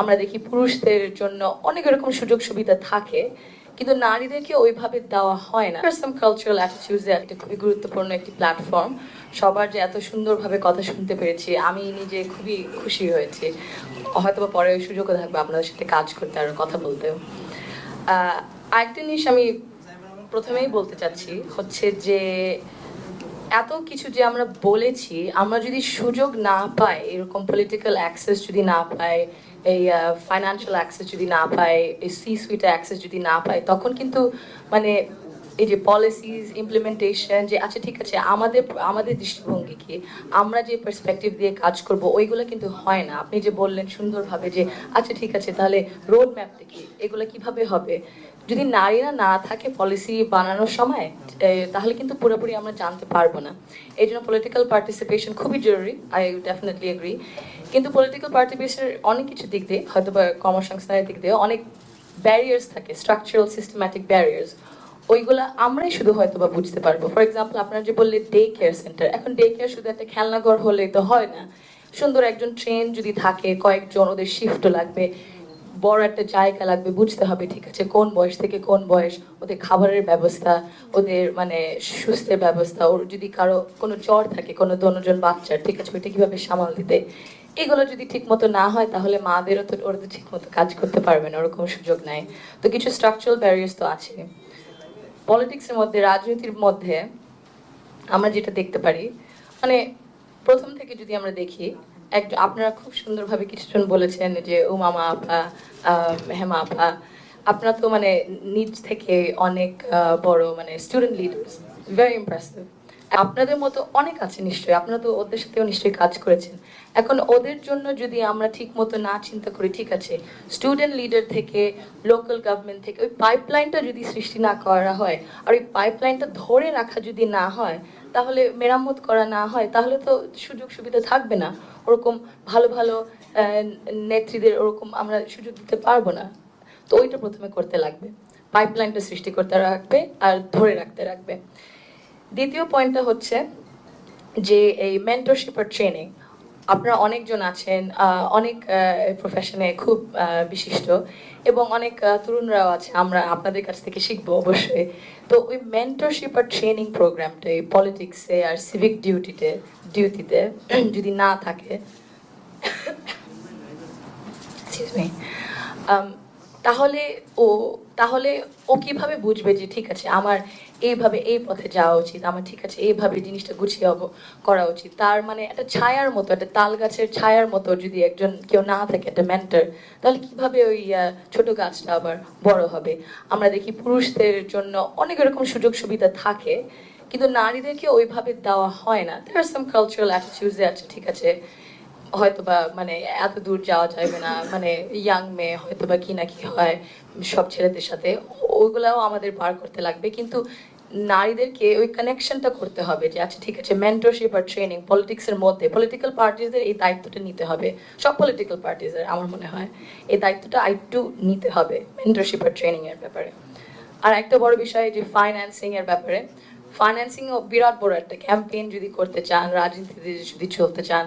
আমরা দেখি পুরুষদের জন্য অনেক রকম সুযোগ সুবিধা থাকে, কিন্তু নারীদেরকে ওইভাবে দেওয়া হয় না। সাম কালচারাল অ্যাটিটিউডস, এটা খুবই গুরুত্বপূর্ণ একটি প্ল্যাটফর্ম। সবার যে এত সুন্দরভাবে কথা শুনতে পেরেছি, আমি নিজে খুবই খুশি হয়েছি। হয়তো বা পরে ওই সুযোগও থাকবে আপনাদের সাথে কাজ করতে আর কথা বলতেও। আরেকটা জিনিস আমি প্রথমেই বলতে চাচ্ছি হচ্ছে যে এত কিছু যে আমরা বলেছি, আমরা যদি সুযোগ না পাই, এরকম পলিটিক্যাল অ্যাক্সেস যদি না পাই, এই ফাইন্যান্সিয়াল অ্যাক্সেস যদি না পাই, এই সি সুইট অ্যাক্সেস যদি না পাই, তখন কিন্তু মানে এই যে পলিসিস ইমপ্লিমেন্টেশন, যে আচ্ছা ঠিক আছে আমাদের আমাদের দৃষ্টিভঙ্গি কি, আমরা যে পার্সপেক্টিভ দিয়ে কাজ করব, ওইগুলো কিন্তু হয় না। আপনি যে বললেন সুন্দরভাবে যে আচ্ছা ঠিক আছে তাহলে রোড ম্যাপটা কি, এগুলো কিভাবে হবে, যদি নারীরা না থাকে পলিসি বানানোর সময়, তাহলে কিন্তু পুরোপুরি আমরা জানতে পারবো না। এই জন্য পলিটিক্যাল পার্টিসিপেশন খুবই জরুরি, আই ডেফিনেটলি এগ্রি। কিন্তু পলিটিক্যাল পার্টিসিপেশনের অনেক কিছু দিক দিয়ে, হয়তো বা কর্মসংস্থানের দিক দিয়ে অনেক ব্যারিয়ার্স থাকে, স্ট্রাকচারাল সিস্টেম্যাটিক ব্যারিয়ার্স। ওইগুলা আমরাই শুধু হয়তো বা বুঝতে পারবো। ফর এক্সাম্পল, আপনারা যে বললে ডে কেয়ার সেন্টার, এখন ডে কেয়ার শুধু একটা খেলনাঘর হলে তো হয় না। সুন্দর একজন ট্রেন যদি থাকে, কয়েকজন, ওদের শিফটও লাগবে, বড় একটা জায়গা লাগবে, বুঝতে হবে ঠিক আছে কোন বয়স থেকে কোন বয়স, ওদের খাবারের ব্যবস্থা, ওদের মানে সুস্থের ব্যবস্থা, ওর যদি কারো কোনো জ্বর থাকে, কোনো দনজন বাচ্চার, ঠিক আছে ওইটা কিভাবে সামাল দিতে। এগুলো যদি ঠিক মতো না হয়, তাহলে মাদেরও তো, ওরা তো ঠিক মতো কাজ করতে পারবে না, ওরকম সুযোগ নাই। তো কিছু স্ট্রাকচারাল ব্যারিয়ার্স তো আছে। পলিটিক্সের মধ্যে, রাজনীতির মধ্যে আমরা যেটা দেখতে পারি, মানে প্রথম থেকে যদি আমরা দেখি, আপনারা খুব সুন্দরভাবে কিছুজন বলেছেন যে উমামা আপা, হেমা আপা, আপনারা তো মানে নিজ থেকে অনেক বড় মানে স্টুডেন্ট লিডার্স, ভেরি ইমপ্রেসিভ। আপনাদের মতো অনেক আছে নিশ্চয়ই, আপনারা তো ওদের সাথেও নিশ্চয়ই কাজ করেছেন। এখন ওদের জন্য যদি আমরা ঠিক মতো না চিন্তা করি, ঠিক আছে স্টুডেন্ট লিডার থেকে, লোকাল গভর্নমেন্ট থেকে ওই পাইপলাইনটা যদি সৃষ্টি না করা হয়, আর ওই পাইপলাইনটা ধরে রাখা যদি না হয়, তাহলে মেরামত করা না হয়, তাহলে তো সুযোগ সুবিধা থাকবে না। ওরকম ভালো ভালো নেত্রীদের ওরকম আমরা সুযোগ দিতে পারবো না। তো ওইটা প্রথমে করতে লাগবে, পাইপলাইনটা সৃষ্টি করতে রাখবে আর ধরে রাখতে রাখবে। দ্বিতীয় পয়েন্টটা হচ্ছে যে এই মেন্টরশিপ আর ট্রেনিং। আপনারা অনেকজন আছেন, অনেক প্রফেশনে খুব বিশিষ্ট, এবং অনেক তরুণরাও আছে, আমরা আপনাদের কাছ থেকে শিখবো অবশ্যই। তো ওই মেন্টরশিপ আর ট্রেনিং প্রোগ্রামটা এই পলিটিক্সে আর সিভিক ডিউটিতে যদি না থাকে, এক্সকিউজ মি, তাহলে ও তাহলে ও কিভাবে বুঝবে যে ঠিক আছে আমার এইভাবে এই পথে যাওয়া উচিত, আমার ঠিক আছে এইভাবে জিনিসটা গুছিয়ে করা উচিত। তার মানে একটা ছায়ার মতো, একটা তাল গাছের ছায়ার মতো যদি একজন কেউ না থাকে, একটা মেন্টর, তাহলে কিভাবে ওই ছোট গাছটা আবার বড় হবে। আমরা দেখি পুরুষদের জন্য অনেক রকম সুযোগ সুবিধা থাকে, কিন্তু নারীদেরকে ওইভাবে দেওয়া হয় না। দেয়ার আর সাম কালচারাল অ্যাটিটিউডস আছে, ঠিক আছে হয়তো বা মানে এত দূর যাওয়া যাবে না, মানে ইয়াং মেয়ে হয়তো বা কি না কি হয় সব ছেলেদের সাথে, ওইগুলাও আমাদের পার করতে লাগবে। কিন্তু নারীদেরকে ওই কানেকশনটা করতে হবে যে আচ্ছা ঠিক আছে মেন্টরশিপ আর ট্রেনিং পলিটিক্সের মধ্যে, পলিটিক্যাল পার্টিজদের এই দায়িত্বটা নিতে হবে। সব পলিটিক্যাল পার্টিজের আমার মনে হয় এই দায়িত্বটা আরেকটু নিতে হবে মেন্টরশিপ আর ট্রেনিং এর ব্যাপারে। আর একটা বড় বিষয় যে ফাইন্যান্সিং এর ব্যাপারে, ফাইন্যান্সিং ও বিরাট বড় একটা ক্যাম্পেইন যদি করতে চান, রাজনীতিতে যদি চলতে চান,